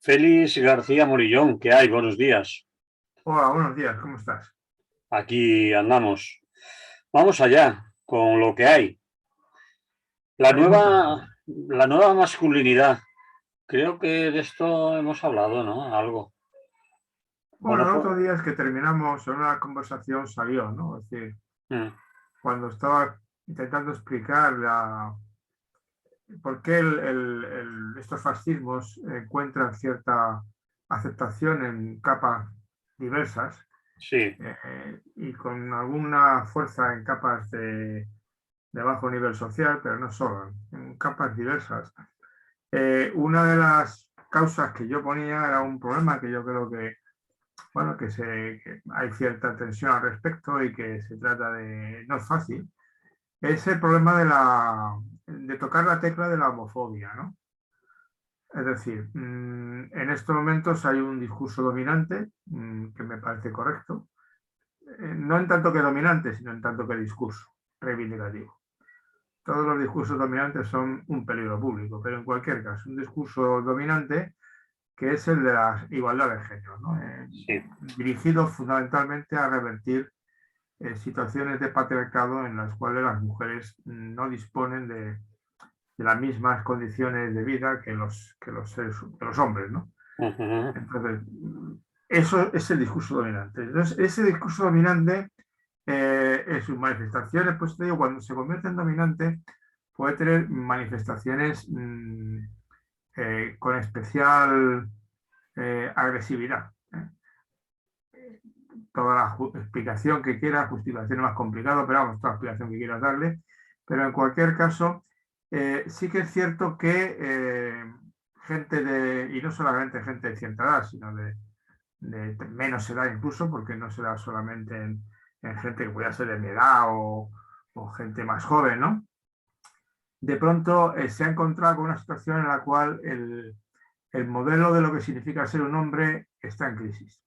Félix García Morillón, ¿qué hay? Buenos días. Hola, buenos días, ¿cómo estás? Aquí andamos. Vamos allá con lo que hay. La Hay muchas nueva, cosas. la nueva masculinidad. Creo que de esto hemos hablado, ¿no? Algo. Bueno, Bueno, el pues, otro día es que terminamos en una conversación salió, ¿no? Es decir, mm, cuando estaba intentando explicar por qué estos fascismos encuentran cierta aceptación en capas diversas sí, y con alguna fuerza en capas de bajo nivel social, pero no solo, en capas diversas. Una de las causas que yo ponía era un problema que yo creo que bueno, que hay cierta tensión al respecto y que se trata de, no es fácil, es el problema de tocar la tecla de la homofobia, ¿no? Es decir, en estos momentos hay un discurso dominante que me parece correcto, no en tanto que dominante, sino en tanto que discurso reivindicativo. Todos los discursos dominantes son un peligro público, pero en cualquier caso, un discurso dominante que es el de la igualdad de género, ¿no? sí. Dirigido fundamentalmente a revertir situaciones de patriarcado en las cuales las mujeres no disponen de las mismas condiciones de vida que los hombres, ¿no? Ujú. Entonces, eso es el discurso dominante. Entonces, ese discurso dominante en sus manifestaciones, pues te digo, cuando se convierte en dominante, puede tener manifestaciones con especial agresividad. Toda la explicación que quiera, justificación más complicado, pero vamos, toda la explicación que quieras darle. Pero en cualquier caso, sí que es cierto que gente y no solamente gente de cierta edad, sino de menos edad incluso, porque no se da solamente en gente que pueda ser de mi edad o gente más joven, ¿no? De pronto se ha encontrado con una situación en la cual el modelo de lo que significa ser un hombre está en crisis.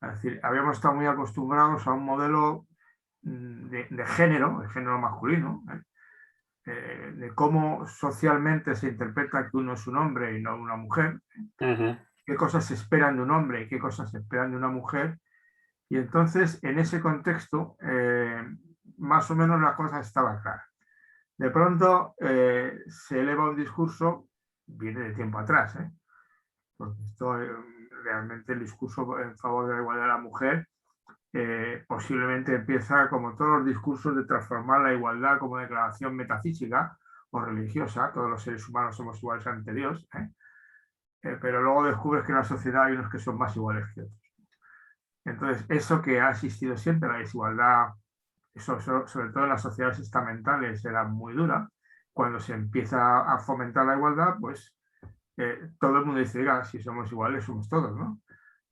Es decir, habíamos estado muy acostumbrados a un modelo de género masculino, de cómo socialmente se interpreta que uno es un hombre y no una mujer, Ujú. qué cosas se esperan de un hombre y qué cosas se esperan de una mujer. Y entonces, en ese contexto, más o menos la cosa estaba clara. De pronto se eleva un discurso, viene de tiempo atrás, porque esto realmente el discurso en favor de la igualdad de la mujer posiblemente empieza, como todos los discursos, de transformar la igualdad como declaración metafísica o religiosa. Todos los seres humanos somos iguales ante Dios, pero luego descubres que en la sociedad hay unos que son más iguales que otros. Entonces, eso que ha existido siempre, la desigualdad, sobre todo en las sociedades estamentales, era muy dura. Cuando se empieza a fomentar la igualdad, pues todo el mundo dice, si somos iguales, somos todos, ¿no?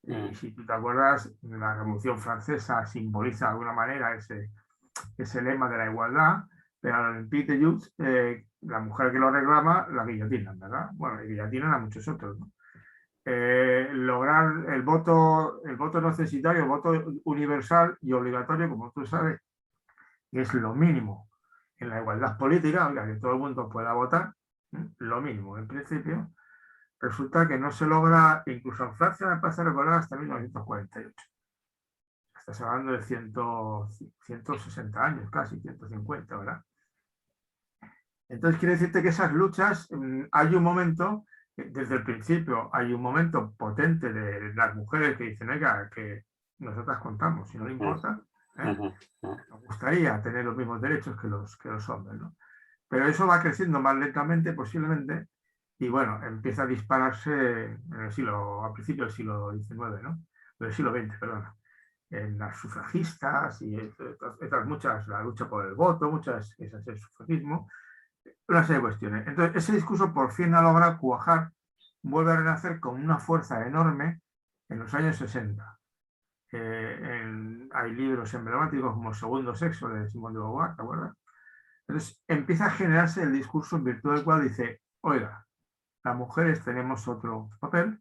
Y si tú te acuerdas, la Revolución Francesa simboliza de alguna manera ese lema de la igualdad, pero al Olympique de Jouy, la mujer que lo reclama, la guillotinan, ¿verdad? Bueno, y guillotinan a muchos otros, ¿no? Lograr el voto no censitario, el voto universal y obligatorio, como tú sabes, es lo mínimo en la igualdad política, oiga, que todo el mundo pueda votar, lo mínimo en principio, resulta que no se logra, incluso en Francia me parece recordar hasta 1948. Estás hablando de 160 años, casi 150, ¿verdad? Entonces quiere decirte que esas luchas, hay un momento, desde el principio, hay un momento potente de las mujeres que dicen, oiga, que nosotras contamos, si no le importa, ¿eh? Ujú. Ujú. Nos gustaría tener los mismos derechos que los hombres, ¿no? Pero eso va creciendo más lentamente, posiblemente, y bueno, empieza a dispararse a principios del siglo XIX, ¿no? Del siglo XX, perdón, en las sufragistas y otras muchas, la lucha por el voto, muchas, esas, el sufragismo, una serie de cuestiones. Entonces, ese discurso por fin ha logrado cuajar, vuelve a renacer con una fuerza enorme en los años 60. Hay libros emblemáticos como Segundo Sexo de Simone de Beauvoir, ¿te acuerdas? Entonces, empieza a generarse el discurso en virtud del cual dice, oiga, las mujeres tenemos otro papel,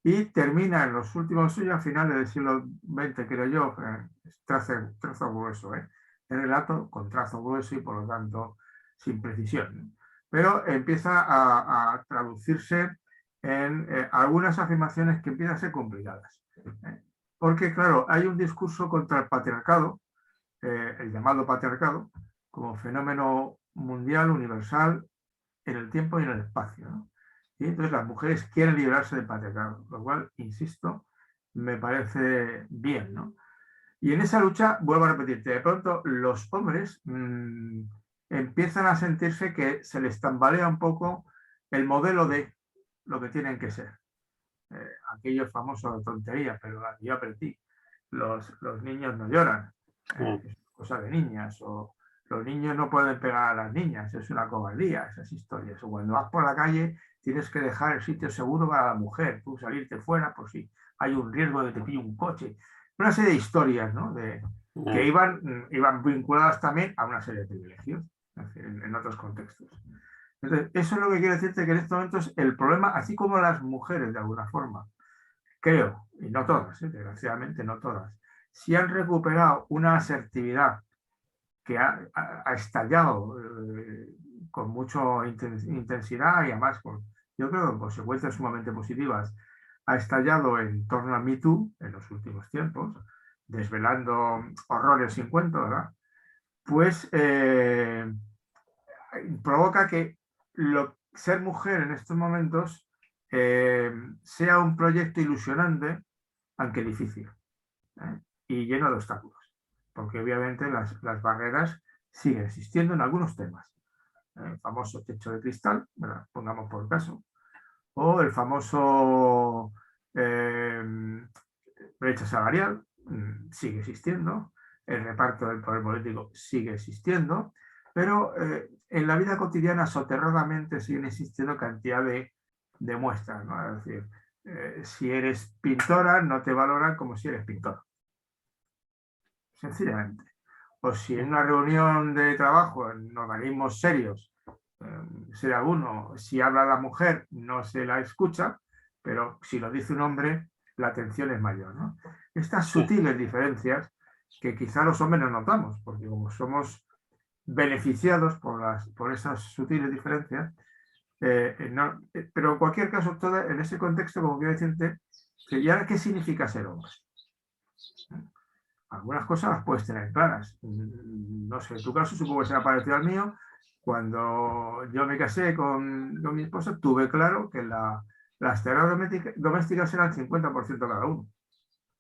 y termina en los últimos suyos, a finales del siglo XX, creo yo, trazo grueso, el relato con trazo grueso y por lo tanto sin precisión. Pero empieza a traducirse en algunas afirmaciones que empiezan a ser complicadas. Porque, claro, hay un discurso contra el patriarcado, el llamado patriarcado, como fenómeno mundial, universal, en el tiempo y en el espacio, ¿no? Y entonces las mujeres quieren liberarse del patriarcado, lo cual, insisto, me parece bien, ¿no? Y en esa lucha, vuelvo a repetirte, de pronto los hombres empiezan a sentirse que se les tambalea un poco el modelo de lo que tienen que ser. Aquello famoso de tontería, pero yo aprendí. Los niños no lloran, es cosa de niñas, o los niños no pueden pegar a las niñas, es una cobardía, esas historias. O cuando vas por la calle tienes que dejar el sitio seguro para la mujer, tú salirte fuera por si hay un riesgo de que te pille un coche. Una serie de historias, ¿no? Que iban vinculadas también a una serie de privilegios en otros contextos. Entonces, eso es lo que quiero decirte, que en estos momentos el problema, así como las mujeres de alguna forma, creo, y no todas, desgraciadamente no todas, si han recuperado una asertividad que ha estallado con mucha intensidad y además yo creo con consecuencias sumamente positivas, ha estallado en torno a Me Too en los últimos tiempos, desvelando horrores sin cuento, ¿verdad? Pues provoca que ser mujer en estos momentos sea un proyecto ilusionante, aunque difícil, y lleno de obstáculos, porque obviamente las barreras siguen existiendo en algunos temas. El famoso techo de cristal, ¿verdad? Pongamos por caso, o el famoso brecha salarial sigue existiendo, el reparto del poder político sigue existiendo, pero en la vida cotidiana soterradamente siguen existiendo cantidad de muestras, ¿no? Es decir, si eres pintora no te valoran como si eres pintor, sencillamente. O si en una reunión de trabajo, en organismos serios, sea alguno, si habla la mujer no se la escucha, pero si lo dice un hombre, la atención es mayor, ¿no? Estas sutiles diferencias que quizá los hombres no notamos, porque como somos beneficiados por esas sutiles diferencias, pero en cualquier caso, en ese contexto, como quiero decirte, ¿y ahora qué significa ser hombre? Algunas cosas las puedes tener claras. No sé, en tu caso supongo que será parecido al mío. Cuando yo me casé con mi esposa, tuve claro que las tareas domésticas eran 50% cada uno.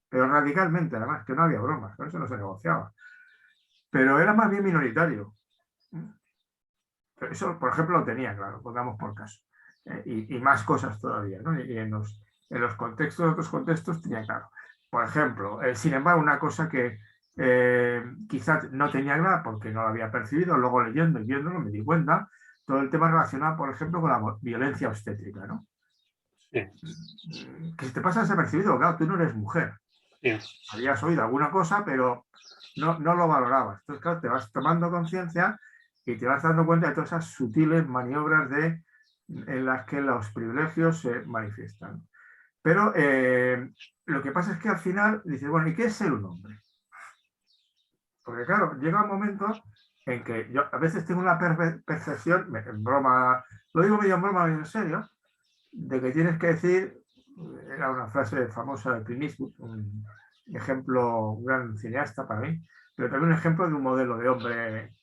Pero radicalmente, además, que no había bromas, con eso no se negociaba. Pero era más bien minoritario. Pero eso, por ejemplo, lo tenía claro, pongamos por caso. Y más cosas todavía, ¿no? Y en los contextos, otros contextos, tenía claro. Por ejemplo, sin embargo, una cosa que quizás no tenía clara porque no lo había percibido, luego leyendo y viéndolo me di cuenta, todo el tema relacionado, por ejemplo, con la violencia obstétrica, ¿no? Sí. Que se te pasa desapercibido, claro, tú no eres mujer. Sí. Habías oído alguna cosa, pero no lo valorabas. Entonces, claro, te vas tomando conciencia y te vas dando cuenta de todas esas sutiles maniobras en las que los privilegios se manifiestan. Pero lo que pasa es que al final dices, bueno, ¿y qué es ser un hombre? Porque claro, llega un momento en que yo a veces tengo una percepción, en broma, lo digo medio en broma, medio en serio, de que tienes que decir, era una frase famosa de Clint Eastwood, un ejemplo, un gran cineasta para mí, pero también un ejemplo de un modelo de hombre,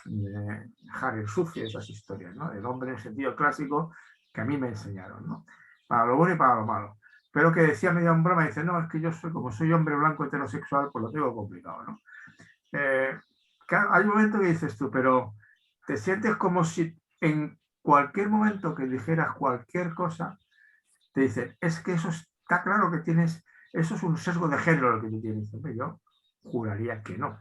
de Harry el Sucio, esas historias, ¿no? El hombre en sentido clásico que a mí me enseñaron, ¿no? Para lo bueno y para lo malo. Pero que decía medio en broma, dice, no, es que yo como soy hombre blanco heterosexual, pues lo tengo complicado, ¿no? Hay un momento que dices tú, pero te sientes como si en cualquier momento que dijeras cualquier cosa, te dice, es que eso está claro que tienes, eso es un sesgo de género lo que tú tienes. Yo juraría que no.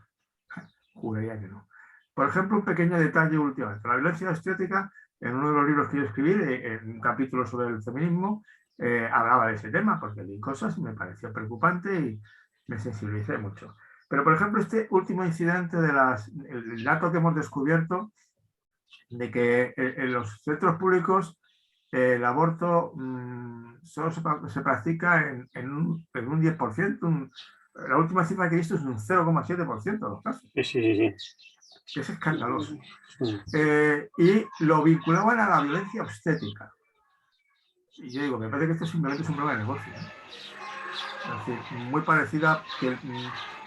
Juraría que no. Por ejemplo, un pequeño detalle últimamente. La violencia obstétrica, en uno de los libros que yo escribí, en un capítulo sobre el feminismo, hablaba de ese tema, porque leí cosas y me pareció preocupante y me sensibilicé mucho. Pero, por ejemplo, este último incidente el dato que hemos descubierto de que en los centros públicos el aborto solo se practica en un 10%. La última cifra que he visto es un 0,7% de los casos. Sí. Es escandaloso. Y lo vinculaban a la violencia obstétrica. y yo digo, me parece que esto simplemente es un problema de negocio, ¿eh? Es decir, muy parecida que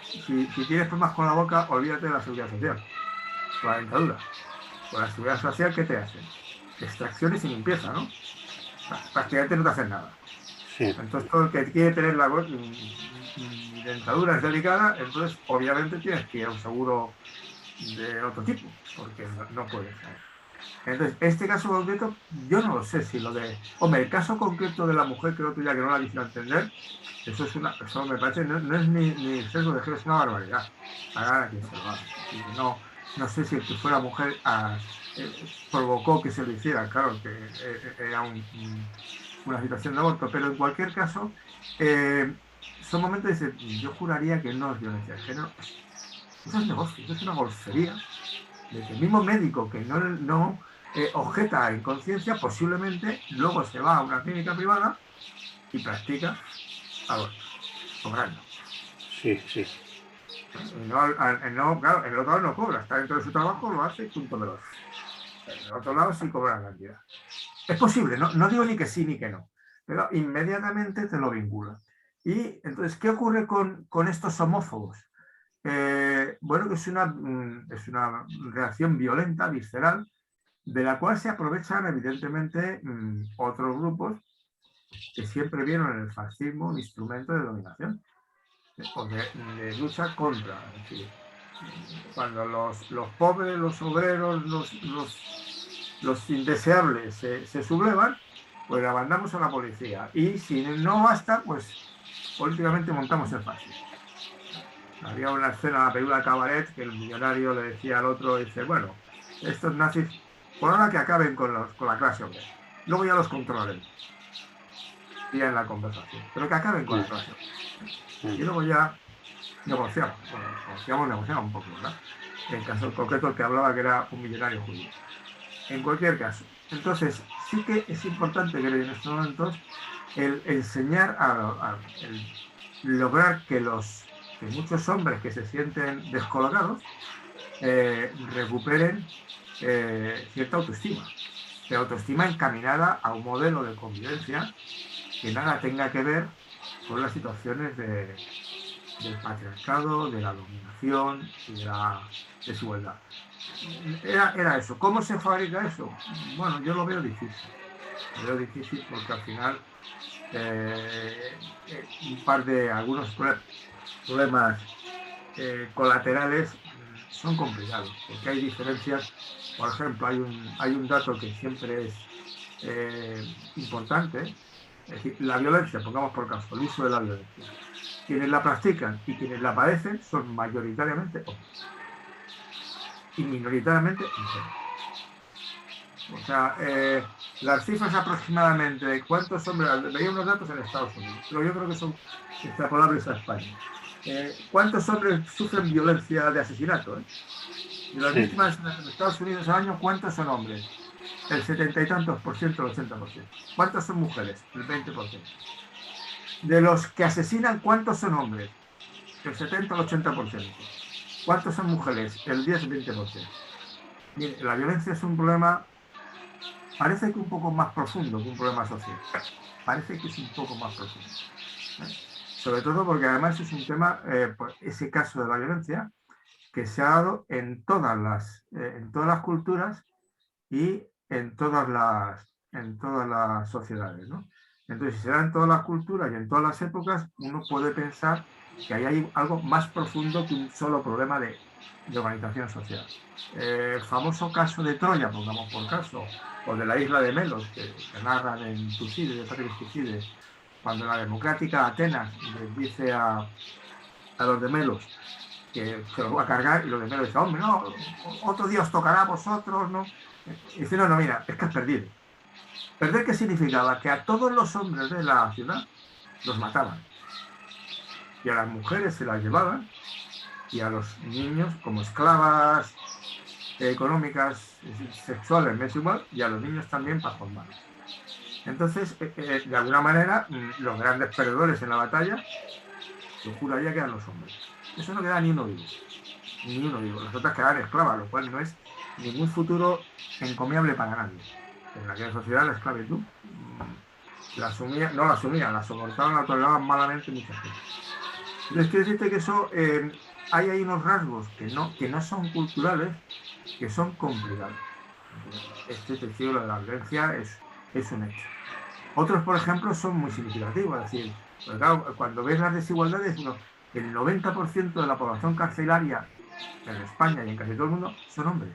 si tienes problemas con la boca, olvídate de la seguridad social, con la dentadura. Con la seguridad social, ¿qué te hacen? Extracciones y limpieza, ¿no? Prácticamente no te hacen nada. sí, Entonces, todo el que quiere tener la dentadura es delicada, entonces obviamente tienes que ir a un seguro de otro tipo, porque no puedes. Entonces, este caso concreto, yo no lo sé si lo de. Hombre, el caso concreto de la mujer que el otro día que no la quisiera entender, eso me parece, no es ni sesgo de género, es una barbaridad. Hagan a quien se lo haga. No sé si el que fuera mujer provocó que se lo hiciera, claro, que era una situación de aborto, pero en cualquier caso, son momentos de decir, yo juraría que no es violencia de género. Eso es negocio, eso es una golfería de que el mismo médico que no objeta en conciencia, posiblemente luego se va a una clínica privada y practica aborto, cobrando. sí, sí. Claro, en el otro lado no cobra, está dentro de su trabajo, lo hace y punto de los. En el otro lado sí cobra la cantidad. Es posible, no digo ni que sí ni que no, pero inmediatamente te lo vincula. Y entonces, ¿qué ocurre con estos homófobos? Bueno, que es una reacción violenta, visceral, de la cual se aprovechan evidentemente otros grupos que siempre vieron en el fascismo un instrumento de dominación o de lucha contra. Es decir, cuando los pobres, los obreros, los indeseables se sublevan, pues la mandamos a la policía. Y si no basta, pues políticamente montamos el fascismo. Había una escena en la película Cabaret que el millonario le decía al otro, dice, bueno, estos nazis, por ahora que acaben con la clase obrera. Luego ya los controlaremos. Y en la conversación. Pero que acaben con la clase obrera. Y luego ya negociamos. Bueno, negociamos un poco, ¿verdad? En caso concreto el que hablaba que era un millonario judío. En cualquier caso. Entonces, sí que es importante que en estos momentos el enseñar el lograr que muchos hombres que se sienten descolocados recuperen cierta autoestima, pero autoestima encaminada a un modelo de convivencia que nada tenga que ver con las situaciones del patriarcado, de la dominación y de la desigualdad. Era eso. ¿Cómo se fabrica eso? Bueno, yo lo veo difícil. Lo veo difícil porque al final algunos problemas colaterales son complicados, porque hay diferencias. Por ejemplo, hay un dato que siempre es importante, es decir, la violencia, pongamos por caso, el uso de la violencia. Quienes la practican y quienes la padecen son mayoritariamente hombres y minoritariamente mujeres. O sea, las cifras aproximadamente de cuántos hombres, veía unos datos en Estados Unidos, pero yo creo que son extrapolables a España. ¿Cuántos hombres sufren violencia de asesinato? De las víctimas en Estados Unidos al año, ¿cuántos son hombres? El 70 y tantos por ciento, el 80%. ¿Cuántos son mujeres? El 20%. De los que asesinan, ¿cuántos son hombres? El 70 al 80%. ¿Cuántos son mujeres? El 10-20%. Mire, la violencia es un problema, parece que un poco más profundo que un problema social. Parece que es un poco más profundo. Sobre todo porque además es un tema, pues ese caso de la violencia, que se ha dado en todas las culturas y en todas las sociedades, ¿no? Entonces, si se da en todas las culturas y en todas las épocas, uno puede pensar que ahí hay algo más profundo que un solo problema de organización social. El famoso caso de Troya, pongamos por caso, o de la isla de Melos, que narran en Tucídides, de Patrick Tucídides, cuando la democrática Atenas les dice a los de Melos que se los va a cargar, y los de Melos dicen, hombre, no, otro día os tocará a vosotros, ¿no? Y dice, no, mira, es que has perdido. ¿Perder qué significaba? Que a todos los hombres de la ciudad los mataban. Y a las mujeres se las llevaban, y a los niños como esclavas económicas, sexuales, me es igual, y a los niños también para formarlos. Entonces, de alguna manera, los grandes perdedores en la batalla, yo juraría que eran los hombres. Eso no queda ni uno vivo. Ni uno vivo. Las otras quedan esclavas, lo cual no es ningún futuro encomiable para nadie. En aquella sociedad la esclavitud La asumían, no la asumían, la soportaban, la toleraban malamente mucha gente. Entonces, quiero decirte que eso, hay ahí unos rasgos que no son culturales, que son complicados. Este testigo de la violencia es un hecho. Otros, por ejemplo, son muy significativos. Es decir, pues claro, cuando ves las desigualdades, el 90% de la población carcelaria en España y en casi todo el mundo son hombres.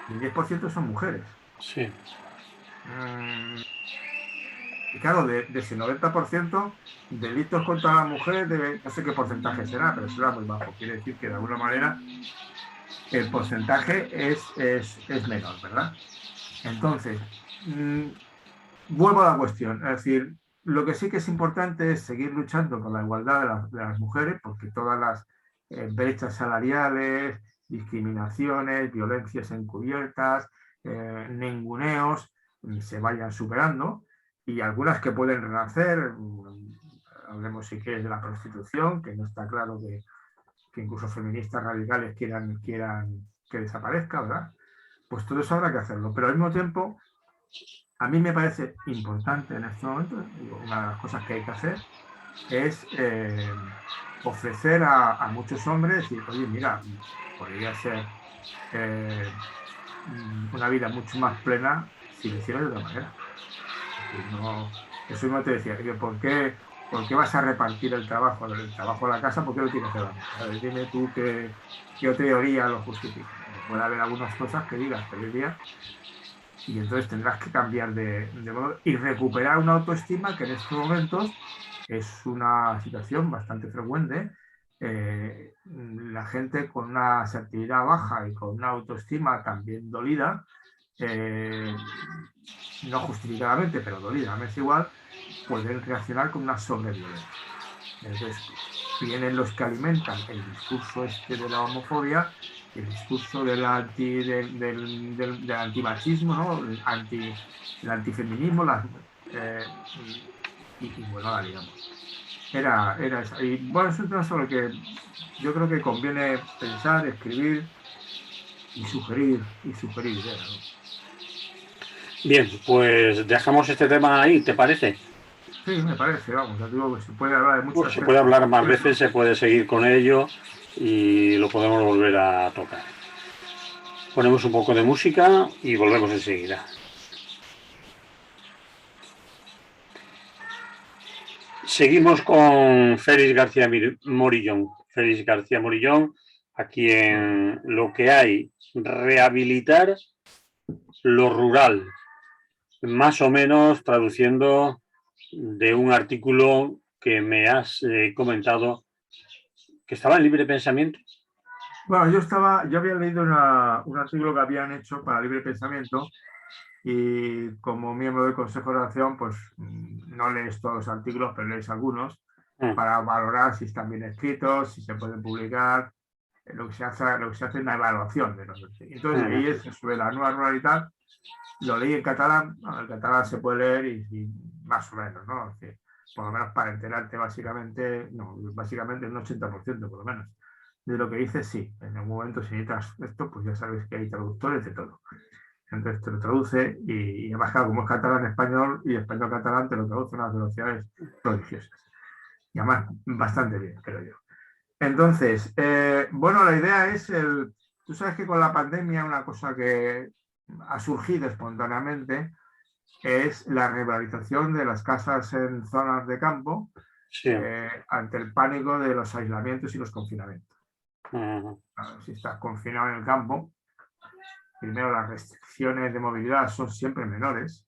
Y el 10% son mujeres. Sí. Y claro, de ese 90%, delitos contra las mujeres, no sé qué porcentaje será, pero será muy bajo. Quiere decir que de alguna manera el porcentaje es menor, ¿verdad? Entonces, vuelvo a la cuestión. Es decir, lo que sí que es importante es seguir luchando por la igualdad de las mujeres, porque todas las brechas salariales, discriminaciones, violencias encubiertas, ninguneos, se vayan superando, y algunas que pueden renacer. Hablemos si quieres de la prostitución, que no está claro que incluso feministas radicales quieran que desaparezca, ¿verdad? Pues todo eso habrá que hacerlo, pero al mismo tiempo a mí me parece importante en este momento, una de las cosas que hay que hacer es ofrecer a muchos hombres, decir, oye, mira, podría ser una vida mucho más plena si lo hicieras de otra manera. No, eso mismo te decía, ¿por qué vas a repartir el trabajo a la casa? ¿Por qué lo tiene que hacer la mujer? A ver, dime tú qué teoría lo justifica. Puede haber algunas cosas que digas, pero hoy día y entonces tendrás que cambiar de modo y recuperar una autoestima que en estos momentos es una situación bastante frecuente. La gente con una asertividad baja y con una autoestima también dolida, eh, no justificadamente, pero dolida, me es igual, pueden reaccionar con una sobreviolencia. Entonces, vienen los que alimentan el discurso este de la homofobia, el discurso del antimachismo, ¿no? El antifeminismo, y bueno, la digamos. Era esa. Y bueno, es un tema sobre el que yo creo que conviene pensar, escribir y sugerir ideas, ¿no? Bien, pues dejamos este tema ahí, ¿te parece? Sí, me parece, vamos, ya digo que se puede hablar de muchos Pues se puede aspectos hablar más veces, concretos. se puede seguir con ello y lo podemos volver a tocar. Ponemos un poco de música y volvemos enseguida. Seguimos con Félix García Morillón. Félix García Morillón, aquí en Lo que hay, rehabilitar lo rural, más o menos traduciendo de un artículo que me has comentado que estaba en Libre Pensamiento. Bueno, yo había leído un artículo que habían hecho para Libre Pensamiento y como miembro del Consejo de Redacción, pues no lees todos los artículos, pero lees algunos para valorar si están bien escritos, si se pueden publicar, lo que se hace es una evaluación de los artículos. Entonces, y eso sobre la nueva ruralidad, lo leí en catalán, bueno, el catalán se puede leer y más o menos, ¿no? Es decir, por lo menos para enterarte básicamente, no, básicamente un 80% por lo menos de lo que dice, sí. En algún momento si necesitas esto, pues ya sabes que hay traductores de todo. Entonces te lo traduce y además, claro, como es catalán-español y español-catalán, te lo traduce a unas velocidades prodigiosas. Y además bastante bien, creo yo. Entonces, bueno, la idea es tú sabes que con la pandemia una cosa que ha surgido espontáneamente es la regularización de las casas en zonas de campo, Sí. ante el pánico de los aislamientos y los confinamientos. Si estás confinado en el campo, primero las restricciones de movilidad son siempre menores,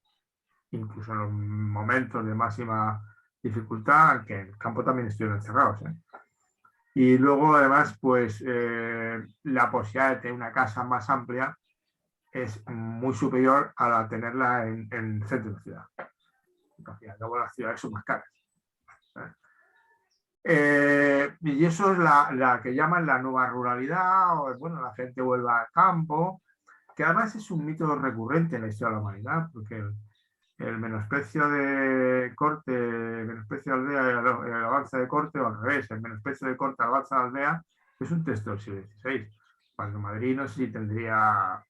incluso en los momentos de máxima dificultad, que en el campo también estuvieron encerrados. Y luego, además, pues la posibilidad de tener una casa más amplia es muy superior a la tenerla en el centro de la ciudad. Luego las ciudades son más caras. Y eso es la que llaman la nueva ruralidad, o bueno, la gente vuelve al campo, que además es un mito recurrente en la historia de la humanidad, porque el menosprecio de corte, el menosprecio de aldea, el avance de corte, o al revés, el menosprecio de corte, el avance de aldea, es un texto del siglo XVI, cuando Madrid no sé si tendría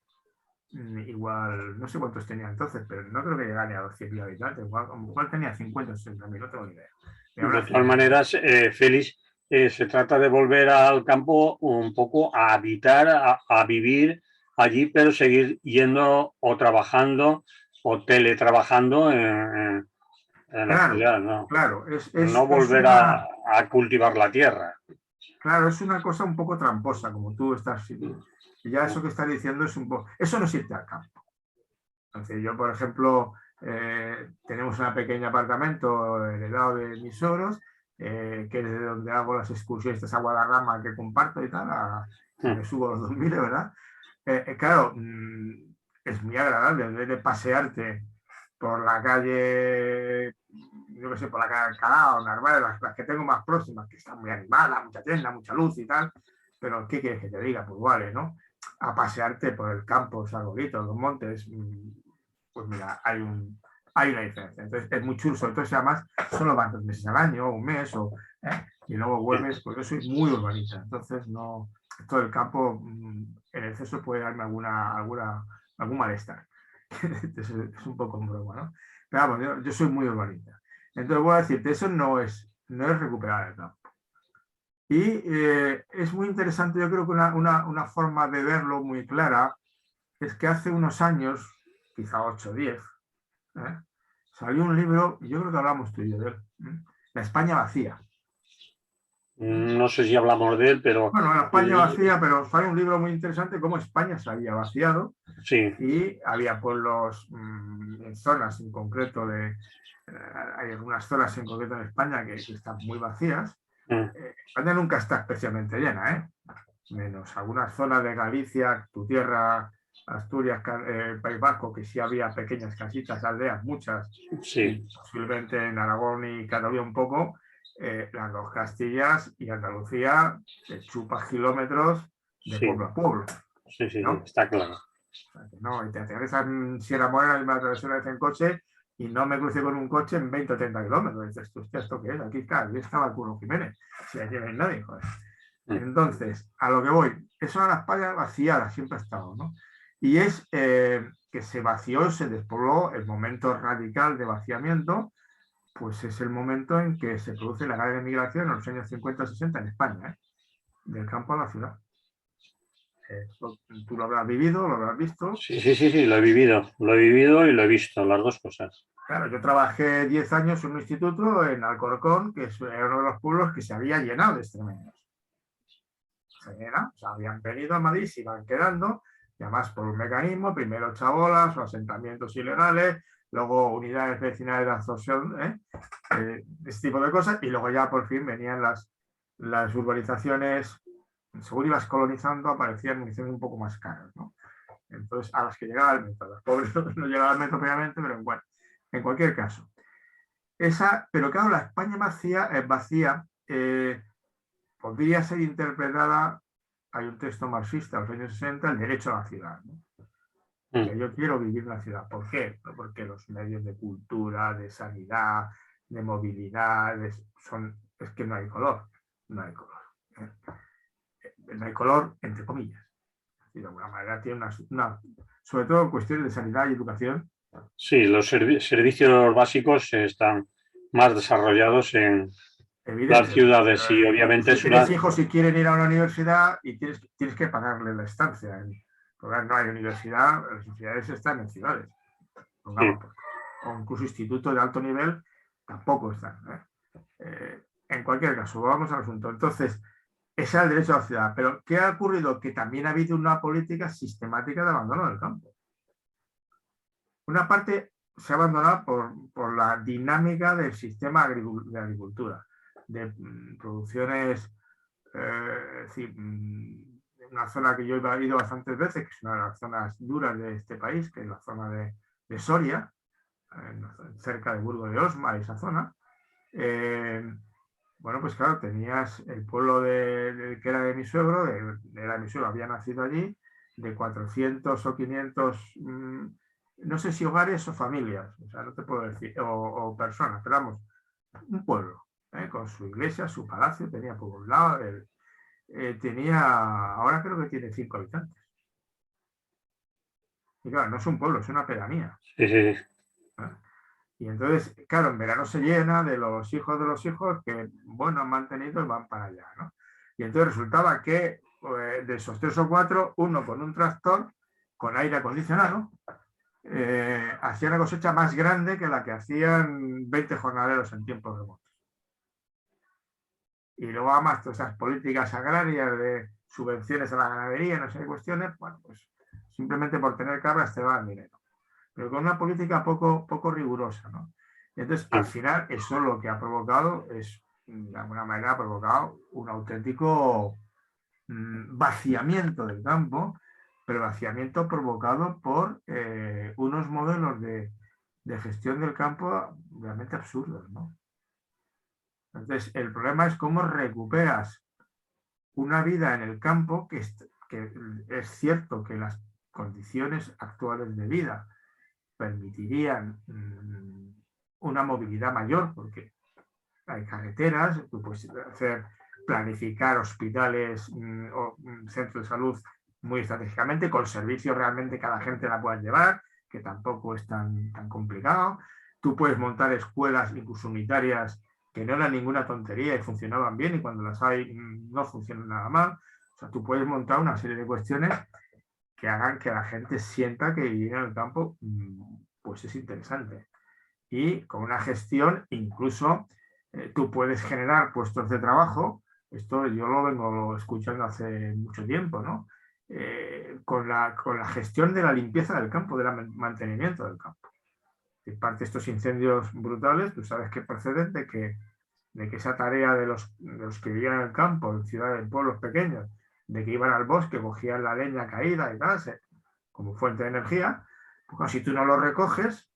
igual, no sé cuántos tenía entonces, pero no creo que llegara ni a los 100.000 habitantes, igual tenía 50 o 60.000, no tengo ni idea. De todas maneras, Félix, se trata de volver al campo un poco a habitar, a vivir allí, pero seguir yendo o trabajando o teletrabajando en la Claro, ciudad, ¿no? claro, No es volver una, a cultivar la tierra. claro, es una cosa un poco tramposa, como tú estás. Y ya eso que estás diciendo es un poco. Eso no es irte al campo. Entonces, yo, por ejemplo, tenemos un pequeño apartamento heredado de mis suegros, que es de donde hago las excursiones a Guadarrama que comparto y tal, y me subo los 2000, ¿verdad? Claro, es muy agradable en vez de pasearte por la calle, yo qué sé, por la calle Alcalá o Narváez, las que tengo más próximas, que están muy animadas, mucha tienda, mucha luz y tal, pero ¿qué quieres que te diga? Pues vale, ¿no? A pasearte por el campo, los arbolitos, los montes, pues mira, hay una diferencia. Entonces es muy chulo, sobre todo si además solo vas 2 meses al año, un mes, y luego vuelves, porque yo soy muy urbanista, entonces no, todo el campo en exceso puede darme algún malestar. es un poco en broma, ¿no? Pero vamos, yo soy muy urbanista. Entonces voy a decirte, eso no es recuperar el campo. Y es muy interesante, yo creo que una forma de verlo muy clara es que hace unos años, quizá 8 o 10, salió un libro, y yo creo que hablamos tú y yo de él, La España vacía. No sé si hablamos de él, pero Bueno, La España vacía, pero salió un libro muy interesante, cómo España se había vaciado sí. Y había pueblos en zonas en concreto hay algunas zonas en concreto en España que están muy vacías. España nunca está especialmente llena, menos algunas zonas de Galicia, tu tierra, Asturias, País Vasco, que sí había pequeñas casitas, aldeas, muchas, sí. Y posiblemente en Aragón y Cataluña un poco, las dos Castillas y Andalucía te chupas kilómetros de pueblo a pueblo. Sí, sí, ¿no? está claro. O sea, que no, y te aterrizas en Sierra Morena y me atravesé una vez en coche y no me crucé con un coche en 20 o 30 kilómetros. Y dices, hostia, ¿esto qué es? Aquí estaba el Curro Jiménez. Si aquí no hay nadie, joder. Entonces, a lo que voy, eso era la España vaciada, siempre ha estado, ¿no? Y es que se vació, se despobló, el momento radical de vaciamiento, pues es el momento en que se produce la gran emigración en los años 50-60 en España, del campo a la ciudad. Tú lo habrás vivido, lo habrás visto. Sí, sí, sí, sí, lo he vivido y lo he visto, las dos cosas. Claro, yo trabajé 10 años en un instituto en Alcorcón, que era uno de los pueblos que se había llenado de extremeños. Se llena, o sea, habían venido a Madrid, se iban quedando, y además por un mecanismo, primero chabolas o asentamientos ilegales, luego unidades vecinales de absorción, este tipo de cosas, y luego ya por fin venían las urbanizaciones, según ibas colonizando, aparecían municiones un poco más caras, ¿no? Entonces, a las que llegaba el metro, los pobres no llegaban al metro previamente, pero bueno, en cualquier caso. Pero claro, la España vacía podría ser interpretada, hay un texto marxista de los años 60, el derecho a la ciudad, ¿no? Que yo quiero vivir en la ciudad. ¿Por qué? Porque los medios de cultura, de sanidad, de movilidad, es que no hay color, no hay color. No hay color, entre comillas. Y de alguna manera tiene sobre todo cuestiones de sanidad y educación. Sí, los servicios básicos están más desarrollados en las ciudades y obviamente si tienes hijos y quieren ir a una universidad y tienes que pagarle la estancia. Porque no hay universidad, las universidades están en ciudades. Pongamos, o incluso institutos de alto nivel tampoco están. En cualquier caso, vamos al asunto. Entonces, ese es el derecho a la ciudad. Pero, ¿qué ha ocurrido? Que también ha habido una política sistemática de abandono del campo. Una parte se ha abandonado por la dinámica del sistema de agricultura, de producciones, es decir, una zona que yo he ido bastantes veces, que es una de las zonas duras de este país, que es la zona de Soria, cerca de Burgo de Osma, esa zona. Bueno, pues claro, tenías el pueblo que era de mi suegro, había nacido allí, de 400 o 500, no sé si hogares o familias, o sea, no te puedo decir, o personas, pero vamos, un pueblo, con su iglesia, su palacio, tenía por un lado, ahora creo que tiene 5 habitantes. Y claro, no es un pueblo, es una pedanía. Sí, sí, sí. Y entonces, claro, en verano se llena de los hijos que, bueno, han mantenido y van para allá, ¿no? Y entonces resultaba que de esos 3 o 4, uno con un tractor, con aire acondicionado, hacía una cosecha más grande que la que hacían 20 jornaleros en tiempos remotos. Y luego además todas esas políticas agrarias de subvenciones a la ganadería, no sé qué cuestiones, bueno, pues simplemente por tener cabras te va el dinero. Pero con una política poco rigurosa, ¿no? Y entonces, al final, eso lo que ha provocado es, de alguna manera, ha provocado un auténtico vaciamiento del campo, pero vaciamiento provocado por unos modelos de gestión del campo realmente absurdos, ¿no? Entonces, el problema es cómo recuperas una vida en el campo que es cierto que las condiciones actuales de vida permitirían una movilidad mayor, porque hay carreteras, tú puedes planificar hospitales o centros de salud muy estratégicamente, con servicios realmente que la gente la pueda llevar, que tampoco es tan complicado. Tú puedes montar escuelas incluso unitarias que no eran ninguna tontería y funcionaban bien, y cuando las hay no funcionan nada mal. O sea, tú puedes montar una serie de cuestiones que hagan que la gente sienta que vivir en el campo pues es interesante. Y con una gestión, incluso tú puedes generar puestos de trabajo. Esto yo lo vengo escuchando hace mucho tiempo, ¿no? Con la gestión de la limpieza del campo, del mantenimiento del campo. Y parte de estos incendios brutales, tú sabes que proceden de que esa tarea de los que vivían en el campo, en ciudades, en pueblos pequeños, de que iban al bosque, cogían la leña caída y tal, como fuente de energía, pues si tú no lo recoges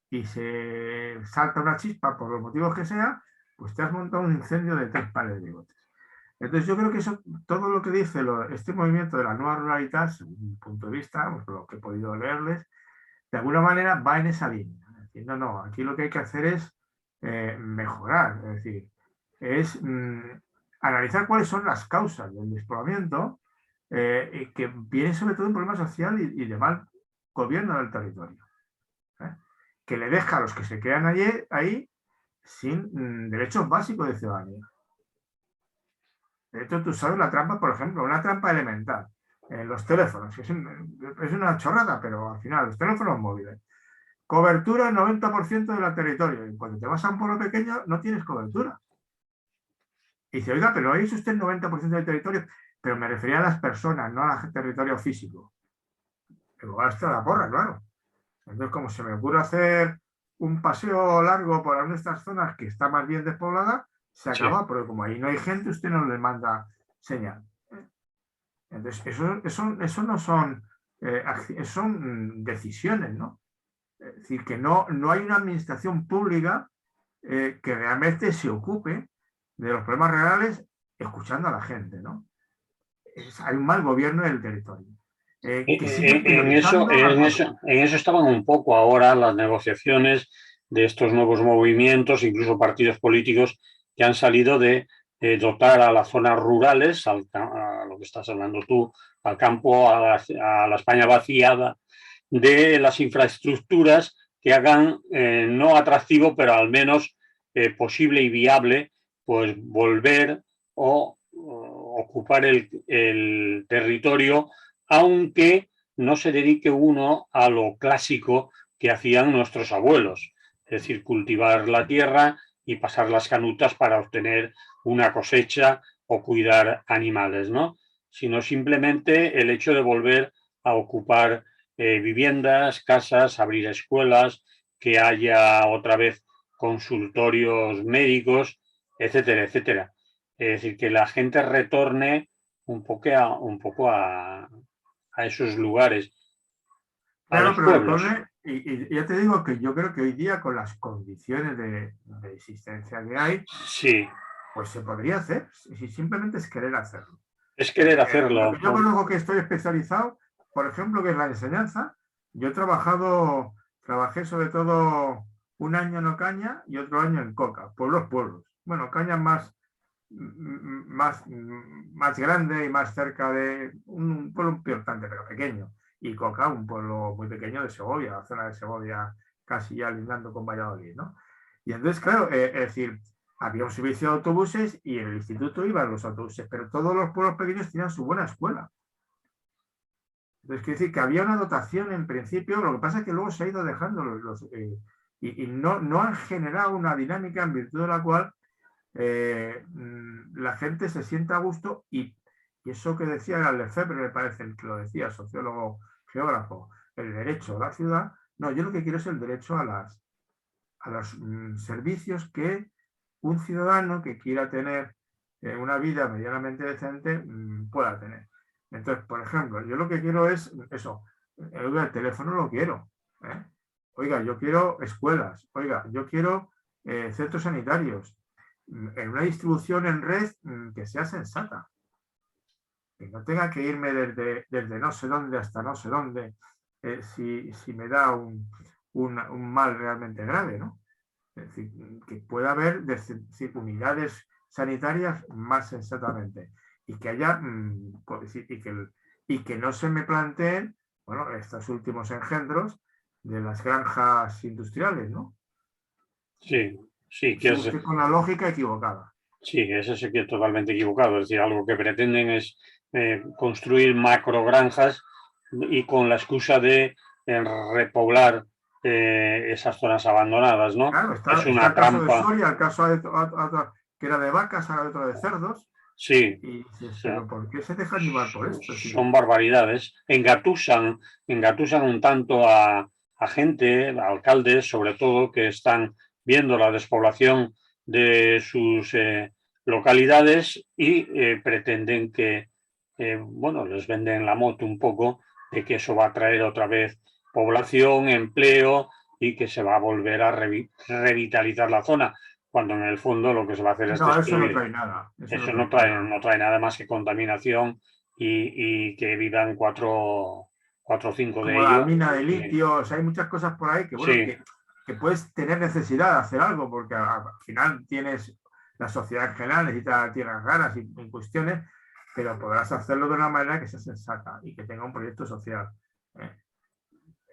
y se salta una chispa por los motivos que sea, pues te has montado un incendio de 3 pares de bigotes. Entonces yo creo que eso, todo lo que dice este movimiento de la nueva ruralidad, según mi punto de vista, pues lo que he podido leerles, de alguna manera va en esa línea. Es decir, no, aquí lo que hay que hacer es mejorar, es decir, es analizar cuáles son las causas del despoblamiento, que viene sobre todo un problema social y de mal gobierno del territorio, que le deja a los que se quedan ahí sin derechos básicos de ciudadanía. De hecho, tú sabes la trampa, por ejemplo, una trampa elemental en los teléfonos, que es una chorrada, pero al final, los teléfonos móviles. Cobertura el 90% del territorio. Y cuando te vas a un pueblo pequeño, no tienes cobertura. Y dice, oiga, pero ahí es usted el 90% del territorio. Pero me refería a las personas, no al territorio físico. Pero hasta la porra, claro. Entonces, como se me ocurre hacer un paseo largo por alguna de estas zonas que está más bien despoblada, se acaba, sí. Porque como ahí no hay gente, usted no le manda señal. Entonces, eso no son, son decisiones, ¿no? Es decir, que no hay una administración pública que realmente se ocupe de los problemas reales escuchando a la gente, ¿no? Hay un mal gobierno del territorio. Que sigue priorizando en eso estaban un poco ahora las negociaciones de estos nuevos movimientos, incluso partidos políticos que han salido de dotar a las zonas rurales, a lo que estás hablando tú, al campo, a la España vaciada, de las infraestructuras que hagan no atractivo, pero al menos posible y viable, pues volver o ocupar el territorio, aunque no se dedique uno a lo clásico que hacían nuestros abuelos, es decir, cultivar la tierra y pasar las canutas para obtener una cosecha o cuidar animales, ¿no? Sino simplemente el hecho de volver a ocupar viviendas, casas, abrir escuelas, que haya otra vez consultorios médicos, etcétera, etcétera. Es decir, que la gente retorne un poco a esos lugares, a claro, los pero pueblos. Y ya te digo que yo creo que hoy día, con las condiciones de existencia que hay, sí, pues se podría hacer, si simplemente es querer hacerlo. Es querer hacerlo. Yo conozco que estoy especializado, por ejemplo, que es la enseñanza. Yo trabajé sobre todo un año en Ocaña y otro año en Coca, pueblos. Bueno, Ocaña más grande y más cerca de un pueblo importante, pero pequeño. y Coca, un pueblo muy pequeño de Segovia, la zona de Segovia casi ya lindando con Valladolid, ¿no? Y entonces, claro, es decir, había un servicio de autobuses y en el instituto iban los autobuses, pero todos los pueblos pequeños tenían su buena escuela. Entonces, quiere decir que había una dotación en principio, lo que pasa es que luego se ha ido dejando y no han generado una dinámica en virtud de la cual la gente se sienta a gusto y eso que decía era Lefebvre, me parece, que lo decía, sociólogo, geógrafo, el derecho a la ciudad. No, yo lo que quiero es el derecho a los servicios que un ciudadano que quiera tener una vida medianamente decente pueda tener. Entonces, por ejemplo, yo lo que quiero es eso, oiga, el teléfono lo quiero, ¿eh? Oiga, yo quiero escuelas, oiga, yo quiero centros sanitarios, en una distribución en red que sea sensata, que no tenga que irme desde no sé dónde hasta no sé dónde si me da un mal realmente grave, ¿no? Es decir, que pueda haber unidades sanitarias más sensatamente y que haya y que no se me planteen, bueno, estos últimos engendros de las granjas industriales, ¿no? Sí, sí, que Sigue es, usted con la lógica equivocada. sí, eso sí que es totalmente equivocado. Es decir, algo que pretenden es construir macrogranjas y con la excusa de repoblar esas zonas abandonadas, ¿no? Claro, Es está una el caso de trampa. Soria, el caso que era de vacas, ahora otro de cerdos. Sí, Y dices, sí, pero ¿por qué se dejan llevar por esto? son barbaridades. Engatusan un tanto a gente, a alcaldes sobre todo, que están viendo la despoblación de sus localidades y pretenden que, bueno, les venden la moto un poco de que eso va a traer otra vez población, empleo y que se va a volver a revitalizar la zona, cuando en el fondo lo que se va a hacer es No, eso no destruir. trae nada. Eso no Eso trae nada. no trae nada más que contaminación y que vivan cuatro o cinco de Como la ellos. mina de litio, o sea, hay muchas cosas por ahí que, bueno, Sí, que puedes tener necesidad de hacer algo, porque al final tienes, la sociedad en general necesita tierras raras y cuestiones, pero podrás hacerlo de una manera que sea sensata y que tenga un proyecto social. ¿Eh?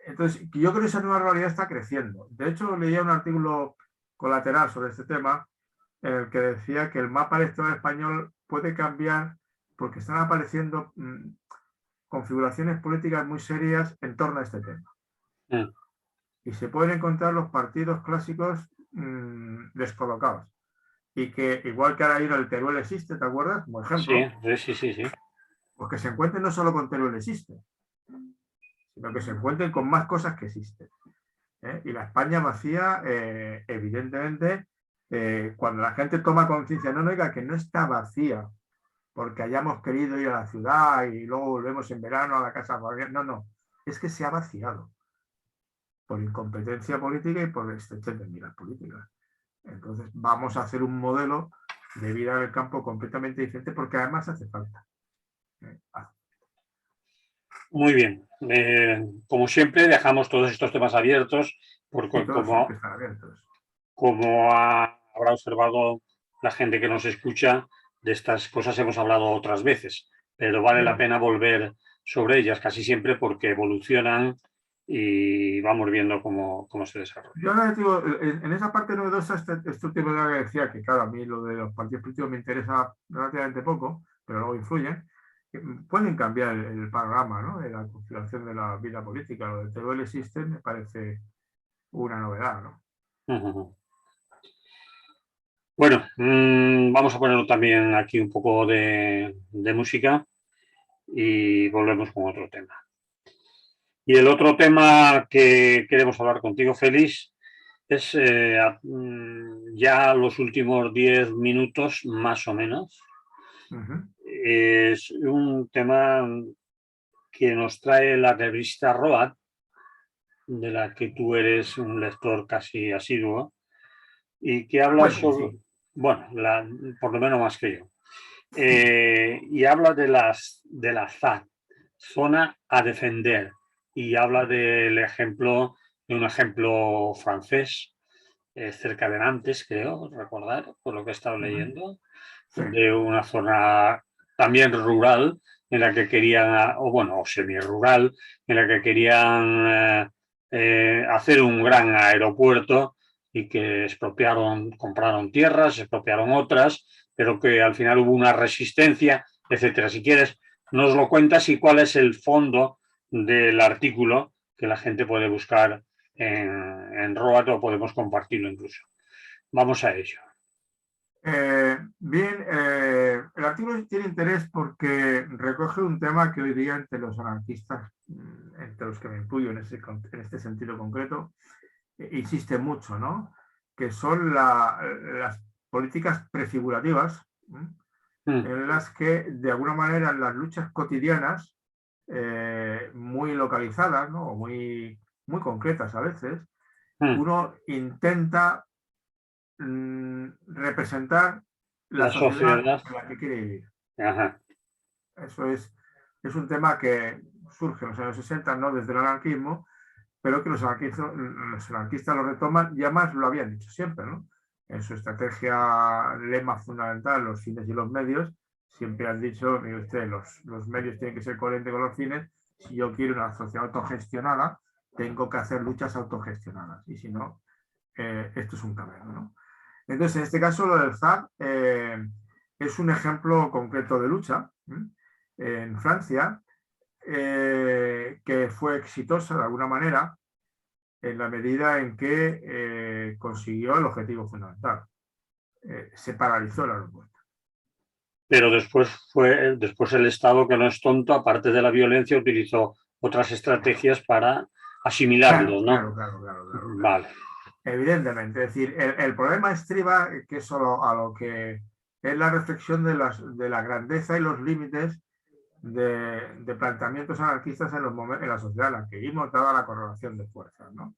Entonces, yo creo que esa nueva realidad está creciendo. De hecho, leía un artículo colateral sobre este tema en el que decía que el mapa electoral español puede cambiar porque están apareciendo configuraciones políticas muy serias en torno a este tema. mm, Y se pueden encontrar los partidos clásicos descolocados. Y que, igual que ahora hay el Teruel existe, ¿te acuerdas? Como sí, ejemplo, sí. pues que se encuentren no solo con Teruel existe, sino que se encuentren con más cosas que existen. Y la España vacía, evidentemente, cuando la gente toma conciencia, no diga que no está vacía porque hayamos querido ir a la ciudad y luego volvemos en verano a la casa familiar. No, es que se ha vaciado por incompetencia política y por estrechez de miras políticas. Entonces vamos a hacer un modelo de vida en el campo completamente diferente porque además hace falta. muy bien. Como siempre, dejamos todos estos temas abiertos porque Sí, todos siempre están abiertos. como habrá observado la gente que nos escucha, de estas cosas hemos hablado otras veces, pero vale la pena volver sobre ellas casi siempre porque evolucionan y vamos viendo cómo se desarrolla. Yo ahora digo, en esa parte novedosa, este último que decía, que claro, a mí lo de los partidos políticos me interesa relativamente poco, pero luego influyen, pueden cambiar el panorama, ¿no?, de la configuración de la vida política. Lo de Teruel existe, me parece una novedad, ¿no? Bueno, vamos a ponerlo también aquí un poco de música y volvemos con otro tema. Y el otro tema que queremos hablar contigo, Félix, es ya los últimos 10 minutos más o menos. Es un tema que nos trae la revista Road, de la que tú eres un lector casi asiduo, y que habla sobre, Sí. bueno, por lo menos más que yo, y habla de la ZAD, zona a defender, y habla de un ejemplo francés, cerca de Nantes, creo, recordar, por lo que he estado leyendo, Sí. de una zona también rural, en la que querían, o bueno, o semi-rural, en la que querían hacer un gran aeropuerto y que expropiaron, compraron tierras, expropiaron otras, pero que al final hubo una resistencia, etcétera. Si quieres, nos lo cuentas y cuál es el fondo del artículo que la gente puede buscar en Roat o podemos compartirlo incluso. Vamos a ello. Bien, el artículo tiene interés porque recoge un tema que hoy día entre los anarquistas, entre los que me incluyo en este sentido concreto, insiste mucho, ¿no? Que son las políticas prefigurativas, en las que de alguna manera en las luchas cotidianas, muy localizadas, ¿no? O muy concretas a veces, uno intenta representar la sociedad en la que quiere vivir. Ajá. Eso es un tema que surge en los años 60, no desde el anarquismo, pero que los anarquistas lo retoman, y además lo habían dicho siempre, ¿no? En su estrategia, lema fundamental, los fines y los medios, siempre han dicho, mire usted, los medios tienen que ser coherentes con los fines. Si yo quiero una sociedad autogestionada, tengo que hacer luchas autogestionadas, y si no, esto es un camino, ¿no? Entonces, en este caso, lo del ZAP es un ejemplo concreto de lucha en Francia, que fue exitosa de alguna manera en la medida en que consiguió el objetivo fundamental. Se paralizó el aeropuerto. Pero después el Estado, que no es tonto, aparte de la violencia, utilizó otras estrategias para asimilarlo, ¿no? Claro. Vale. Evidentemente, es decir, el problema estriba que solo a lo que es la reflexión de la grandeza y los límites de planteamientos anarquistas en la sociedad en la que vivimos, dada la correlación de fuerzas, ¿no?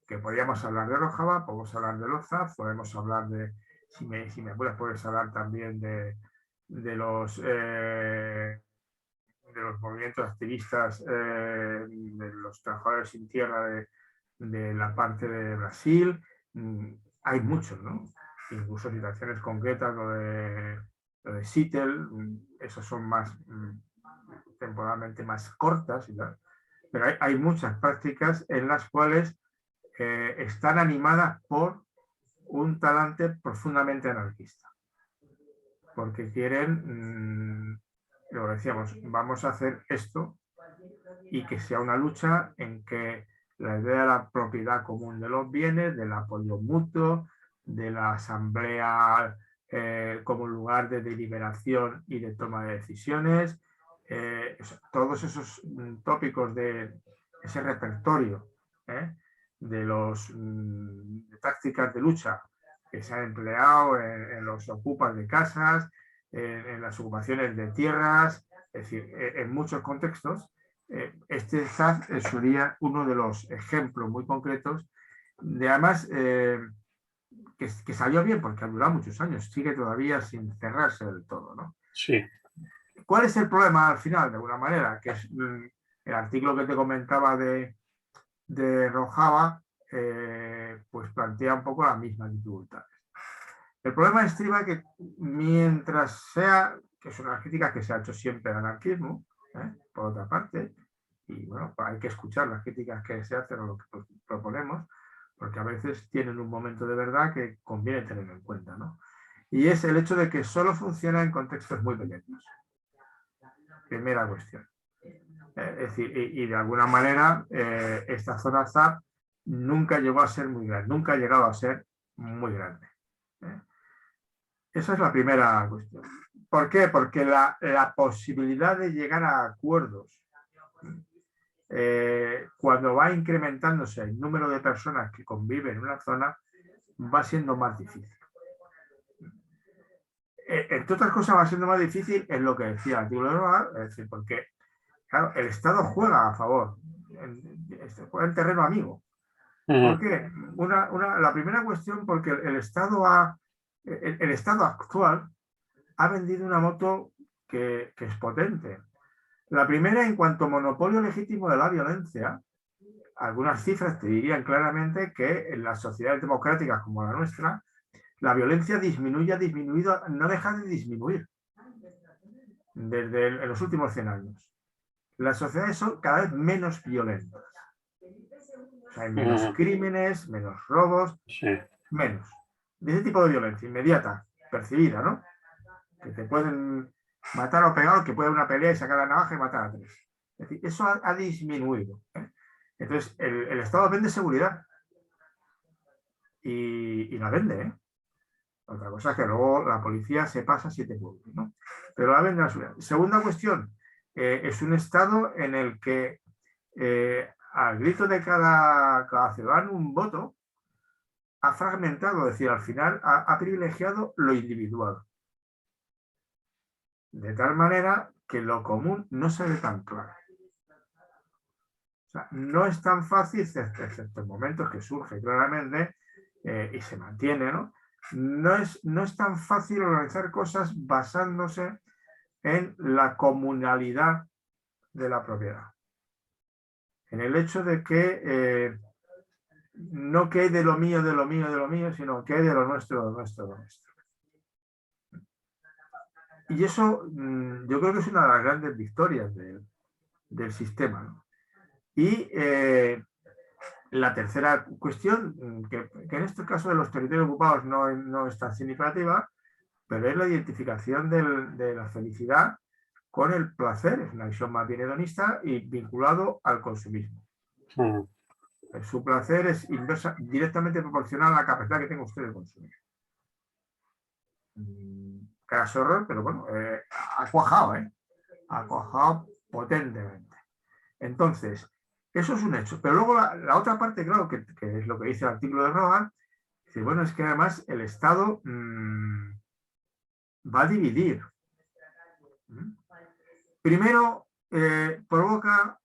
Que podríamos hablar de Rojava, podemos hablar de los ZAP, podemos hablar de, si me apuras, puedes hablar también de los movimientos activistas, de los trabajadores sin tierra de la parte de Brasil. Hay muchos, ¿no? Incluso situaciones concretas, lo de Seattle, esas son más temporalmente más cortas y tal. Pero hay muchas prácticas en las cuales están animadas por un talante profundamente anarquista. Porque quieren, lo decíamos, vamos a hacer esto y que sea una lucha en que la idea de la propiedad común de los bienes, del apoyo mutuo, de la asamblea como lugar de deliberación y de toma de decisiones, todos esos tópicos de ese repertorio de tácticas de lucha que se han empleado en los ocupas de casas, en las ocupaciones de tierras, es decir, en muchos contextos. Este ZAP sería uno de los ejemplos muy concretos de, además, que salió bien porque ha durado muchos años, sigue todavía sin cerrarse del todo, ¿no? Sí. ¿Cuál es el problema al final, de alguna manera? Que es el artículo que te comentaba de Rojava, pues plantea un poco las mismas dificultades. El problema estriba que mientras sea, que es una crítica que se ha hecho siempre al anarquismo, por otra parte, y bueno, hay que escuchar las críticas que se hacen o lo que proponemos, porque a veces tienen un momento de verdad que conviene tenerlo en cuenta, ¿no? Y es el hecho de que solo funciona en contextos muy pequeños. Primera cuestión. Es decir, y de alguna manera esta zona ZAP nunca llegó a ser muy grande, nunca ha llegado a ser muy grande. Esa es la primera cuestión. ¿Por qué? Porque la posibilidad de llegar a acuerdos cuando va incrementándose el número de personas que conviven en una zona va siendo más difícil. Entre otras cosas va siendo más difícil en lo que decía el artículo de Roat, es decir, porque claro, el Estado juega a favor, juega en terreno amigo. ¿Por qué? La primera cuestión, porque el Estado actual ha vendido una moto que es potente. La primera, en cuanto a monopolio legítimo de la violencia, algunas cifras te dirían claramente que en las sociedades democráticas como la nuestra, la violencia ha disminuido, no deja de disminuir. en los últimos 100 años. Las sociedades son cada vez menos violentas. O sea, hay menos crímenes, menos robos, Sí. menos. De ese tipo de violencia inmediata, percibida, ¿no? Que te pueden matar o pegar, que puede haber una pelea y sacar la navaja y matar a 3. Es decir, eso ha disminuido. Entonces, el Estado vende seguridad. Y la vende, ¿eh? Otra cosa es que luego la policía se pasa 7 pueblos, ¿no? Pero la vende la seguridad. Segunda cuestión, es un Estado en el que al grito de cada ciudadano un voto ha fragmentado, es decir, al final ha privilegiado lo individual. De tal manera que lo común no se ve tan claro. O sea, no es tan fácil, excepto en momentos que surge claramente y se mantiene, ¿no? No es tan fácil organizar cosas basándose en la comunalidad de la propiedad. En el hecho de que no quede de lo mío, de lo mío, de lo mío, sino que de lo nuestro, de lo nuestro, de lo nuestro. Y eso yo creo que es una de las grandes victorias del sistema, ¿no? Y la tercera cuestión, que en este caso de los territorios ocupados no es tan significativa, pero es la identificación de la felicidad con el placer. Es una visión más bien hedonista y vinculado al consumismo. Su placer es directamente proporcional a la capacidad que tenga usted de consumir. Caso horror, pero bueno, ha cuajado, ha cuajado potentemente. Entonces, eso es un hecho. Pero luego la otra parte, claro, que es lo que dice el artículo de Rogan, dice, bueno, es que además el Estado va a dividir. Primero, provoca...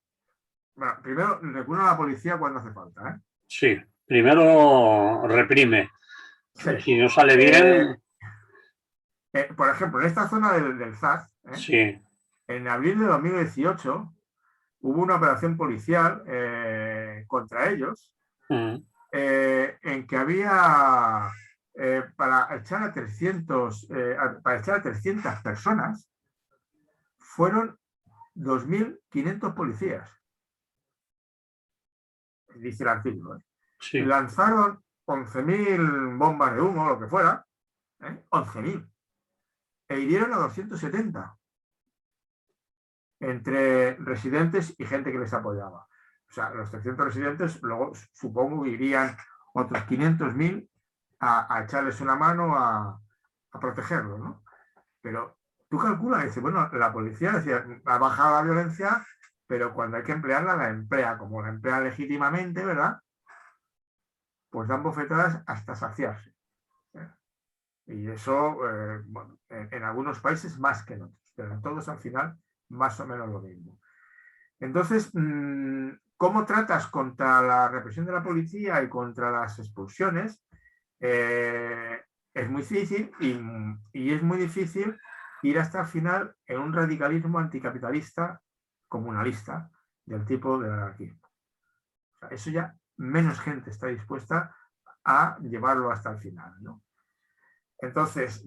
Bueno, primero recurre a la policía cuando hace falta, ¿eh? Sí, primero reprime. Sí. Si no sale bien... por ejemplo, en esta zona del ZAZ, sí. En abril de 2018 hubo una operación policial contra ellos en que había para echar a 300 personas fueron 2.500 policías, dice el artículo. Sí. Lanzaron 11.000 bombas de humo, lo que fuera, 11.000, e hirieron a 270 entre residentes y gente que les apoyaba. O sea, los 300 residentes luego supongo que irían otros 500.000 a echarles una mano a protegerlos, ¿no? Pero tú calculas, dice, bueno, la policía decía, ha bajado la violencia, pero cuando hay que emplearla, la emplea, como la emplea legítimamente, ¿verdad? Pues dan bofetadas hasta saciarse. Y eso, bueno, en algunos países más que en otros, pero en todos al final más o menos lo mismo. Entonces, ¿cómo tratas contra la represión de la policía y contra las expulsiones? Es muy difícil y es muy difícil ir hasta el final en un radicalismo anticapitalista comunalista del tipo del anarquismo. O sea, eso ya menos gente está dispuesta a llevarlo hasta el final, ¿no? Entonces,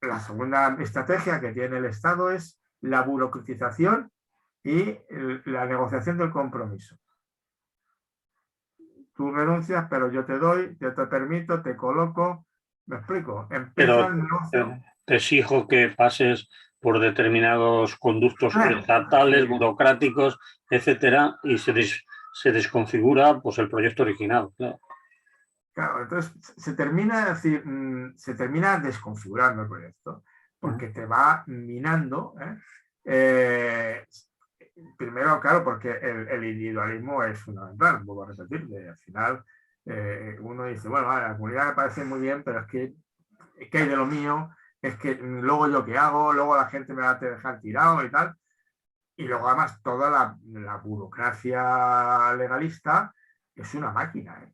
la segunda estrategia que tiene el Estado es la burocratización y la negociación del compromiso. Tú renuncias, pero yo te doy, yo te permito, te coloco. ¿Me explico? Pero te exijo que pases por determinados conductos estatales, burocráticos, etcétera, y se desconfigura pues, el proyecto original. Claro. Claro, entonces se termina desconfigurando el proyecto, porque te va minando. Primero, claro, porque el individualismo es fundamental, vuelvo a repetir, al final uno dice, bueno, vale, la comunidad me parece muy bien, pero es que hay de lo mío, es que luego yo qué hago, luego la gente me va a dejar tirado y tal. Y luego además toda la burocracia legalista es una máquina,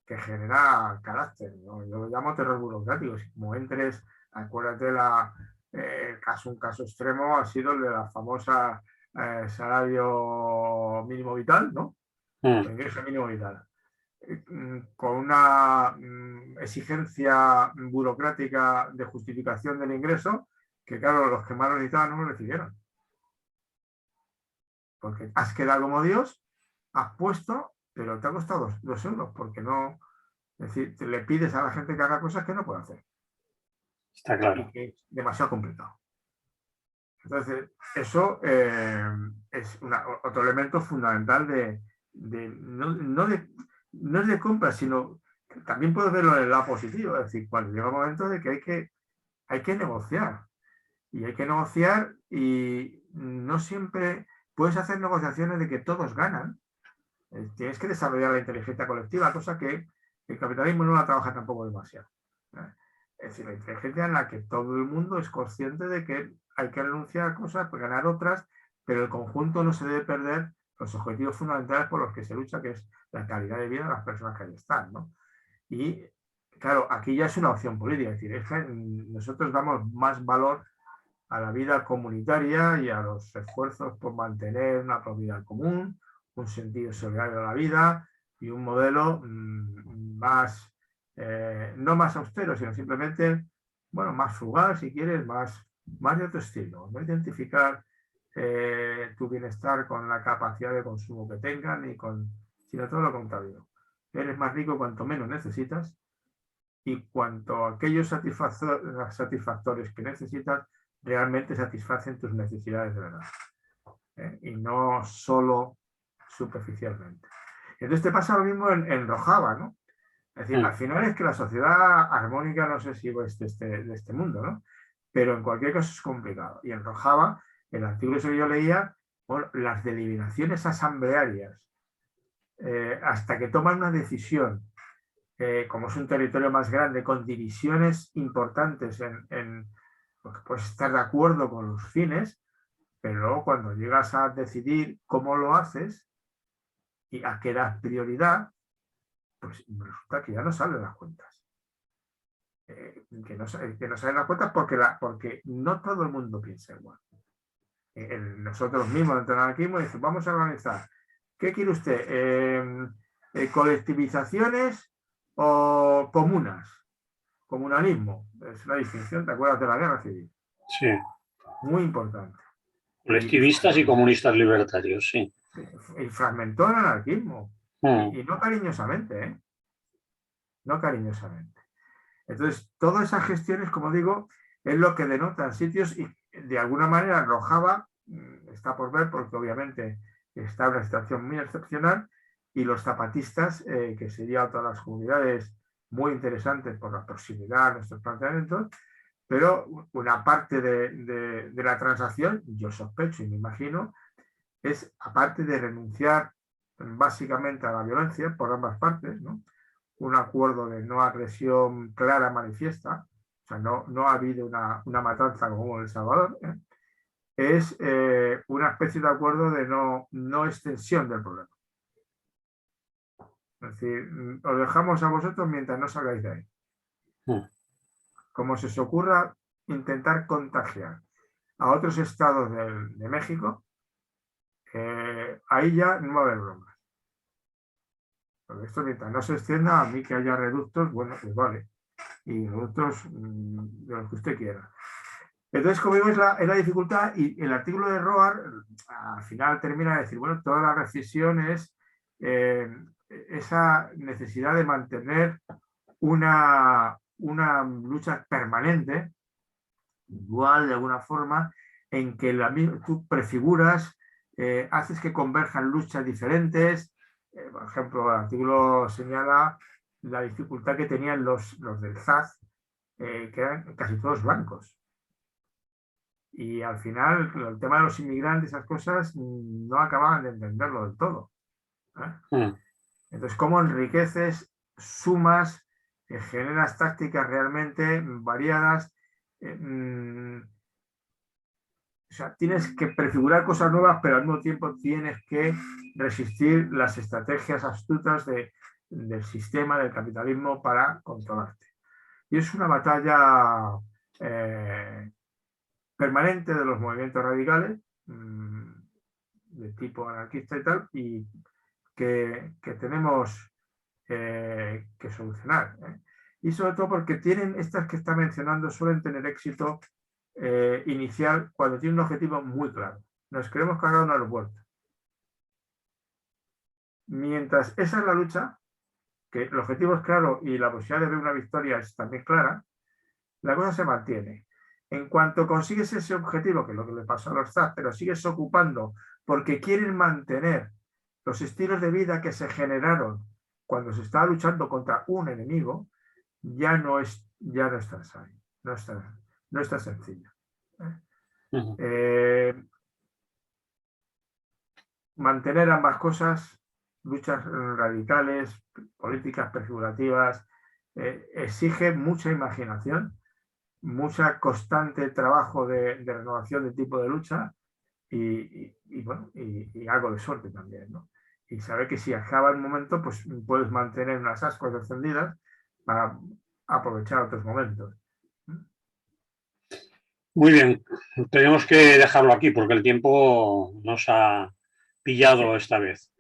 que genera carácter, ¿no? Yo lo llamo terror burocrático. Si como entres, acuérdate un caso extremo ha sido el de la famosa salario mínimo vital, ¿no? El ingreso mínimo vital. Con una exigencia burocrática de justificación del ingreso que claro, los que más lo necesitaban no lo recibieron. Porque has quedado como Dios, has puesto, pero te ha costado 2 euros, porque no, es decir, le pides a la gente que haga cosas que no puede hacer. Está Y claro. que es demasiado complicado. Entonces, eso es otro elemento fundamental no es de compra, sino que también puedes verlo en el lado positivo. Es decir, cuando llega un momento de que hay que negociar. Y hay que negociar y no siempre puedes hacer negociaciones de que todos ganan. Tienes que desarrollar la inteligencia colectiva, cosa que el capitalismo no la trabaja tampoco demasiado. Es decir, la inteligencia en la que todo el mundo es consciente de que hay que renunciar a cosas, pues ganar otras, pero el conjunto no se debe perder los objetivos fundamentales por los que se lucha, que es la calidad de vida de las personas que ahí están, ¿no? Y claro, aquí ya es una opción política, es decir, nosotros damos más valor a la vida comunitaria y a los esfuerzos por mantener una propiedad común, un sentido solidario de la vida y un modelo más, no más austero, sino simplemente, bueno, más frugal, si quieres, más de otro estilo. No identificar tu bienestar con la capacidad de consumo que tengan, sino todo lo contrario. Eres más rico cuanto menos necesitas y cuanto aquellos satisfactores que necesitas realmente satisfacen tus necesidades de verdad. Y no solo superficialmente. Entonces te pasa lo mismo en Rojava, ¿no? Es decir, al final es que la sociedad armónica, no sé si es de este mundo, ¿no? Pero en cualquier caso es complicado. Y en Rojava, el artículo que yo leía, bueno, las deliberaciones asamblearias, hasta que toman una decisión, como es un territorio más grande, con divisiones importantes porque puedes estar de acuerdo con los fines, pero luego cuando llegas a decidir cómo lo haces y a qué das prioridad, pues resulta que ya no salen las cuentas. Que no salen las cuentas porque no todo el mundo piensa igual. Nosotros mismos dentro del anarquismo decimos, vamos a organizar. ¿Qué quiere usted? ¿Colectivizaciones o comunas? Comunalismo. Es la distinción, ¿te acuerdas de la guerra civil? Sí. Muy importante. Colectivistas y comunistas libertarios, sí. Y fragmentó el anarquismo. Y no cariñosamente, ¿eh? No cariñosamente. Entonces, todas esas gestiones, como digo, es lo que denotan sitios y de alguna manera Rojava está por ver porque obviamente está en una situación muy excepcional y los zapatistas, que serían todas las comunidades muy interesantes por la proximidad a nuestros planteamientos, pero una parte de la transacción, yo sospecho y me imagino, es aparte de renunciar básicamente a la violencia por ambas partes, ¿no? Un acuerdo de no agresión clara, manifiesta, o sea, no ha habido una matanza como en El Salvador, es una especie de acuerdo de no extensión del problema. Es decir, os dejamos a vosotros mientras no salgáis de ahí. Como se os ocurra intentar contagiar a otros estados de México, ahí ya no va a haber bromas. Porque esto mientras no se extienda, a mí que haya reductos, bueno, pues vale. Y reductos de los que usted quiera. Entonces, como digo, es la dificultad y el artículo de Roar al final termina de decir, bueno, toda la reflexión es esa necesidad de mantener una lucha permanente, igual de alguna forma, en que tú prefiguras, haces que converjan luchas diferentes. Por ejemplo, el artículo señala la dificultad que tenían los del ZAZ, que eran casi todos blancos. Y al final, el tema de los inmigrantes, esas cosas, no acababan de entenderlo del todo. Entonces, ¿cómo enriqueces, sumas, generas tácticas realmente variadas? O sea, tienes que prefigurar cosas nuevas, pero al mismo tiempo tienes que resistir las estrategias astutas del sistema, del capitalismo para controlarte. Y es una batalla permanente de los movimientos radicales, de tipo anarquista y tal, y que tenemos que solucionar. Y sobre todo porque tienen, estas que está mencionando, suelen tener éxito inicial cuando tiene un objetivo muy claro. Nos queremos cargar un aeropuerto. Mientras esa es la lucha, que el objetivo es claro y la posibilidad de ver una victoria es también clara, la cosa se mantiene. En cuanto consigues ese objetivo, que es lo que le pasó a los ZAP, pero sigues ocupando porque quieren mantener los estilos de vida que se generaron cuando se estaba luchando contra un enemigo, ya no estás ahí, no está sencillo. Mantener ambas cosas, luchas radicales, políticas prefigurativas, exige mucha imaginación, mucha constante trabajo de renovación del tipo de lucha y algo de suerte también, ¿no? Y saber que si acaba el momento, pues puedes mantener unas ascuas encendidas para aprovechar otros momentos. Muy bien, tenemos que dejarlo aquí porque el tiempo nos ha pillado esta vez.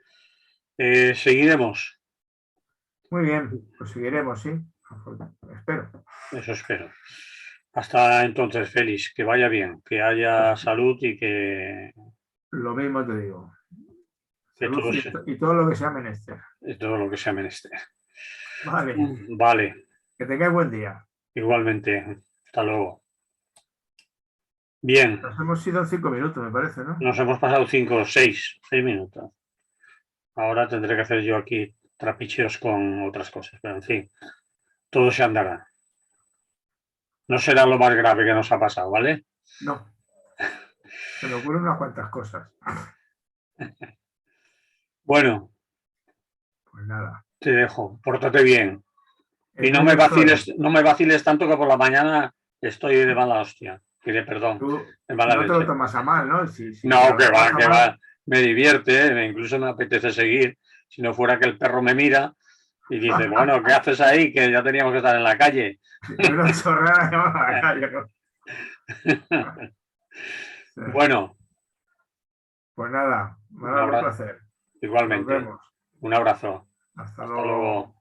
Seguiremos. Muy bien, pues seguiremos, sí. Espero. Eso espero. Hasta entonces, Félix, que vaya bien, que haya salud y que... Lo mismo te digo. Que Salud todo y todo lo que sea menester. todo lo que sea menester. Vale. Vale. Que tengáis buen día. Igualmente. Hasta luego. Bien. Nos hemos ido 5 minutos, me parece, ¿no? Nos hemos pasado 6 minutos. Ahora tendré que hacer yo aquí trapicheos con otras cosas, pero en fin, todo se andará. No será lo más grave que nos ha pasado, ¿vale? No. Se me ocurren unas cuantas cosas. Bueno. Pues nada. Te dejo. Pórtate bien. Y no me vaciles tanto que por la mañana estoy de mala hostia. Pide perdón. Tú de mala no leche. te lo tomas a mal, ¿no? No, que va. Me divierte, incluso me apetece seguir. Si no fuera que el perro me mira y dice, bueno, ¿qué haces ahí? Que ya teníamos que estar en la calle. Una chorrada que vamos a la calle, ¿no? Bueno. Pues nada, me ha dado un placer. Igualmente. Nos vemos. Un abrazo. Hasta luego.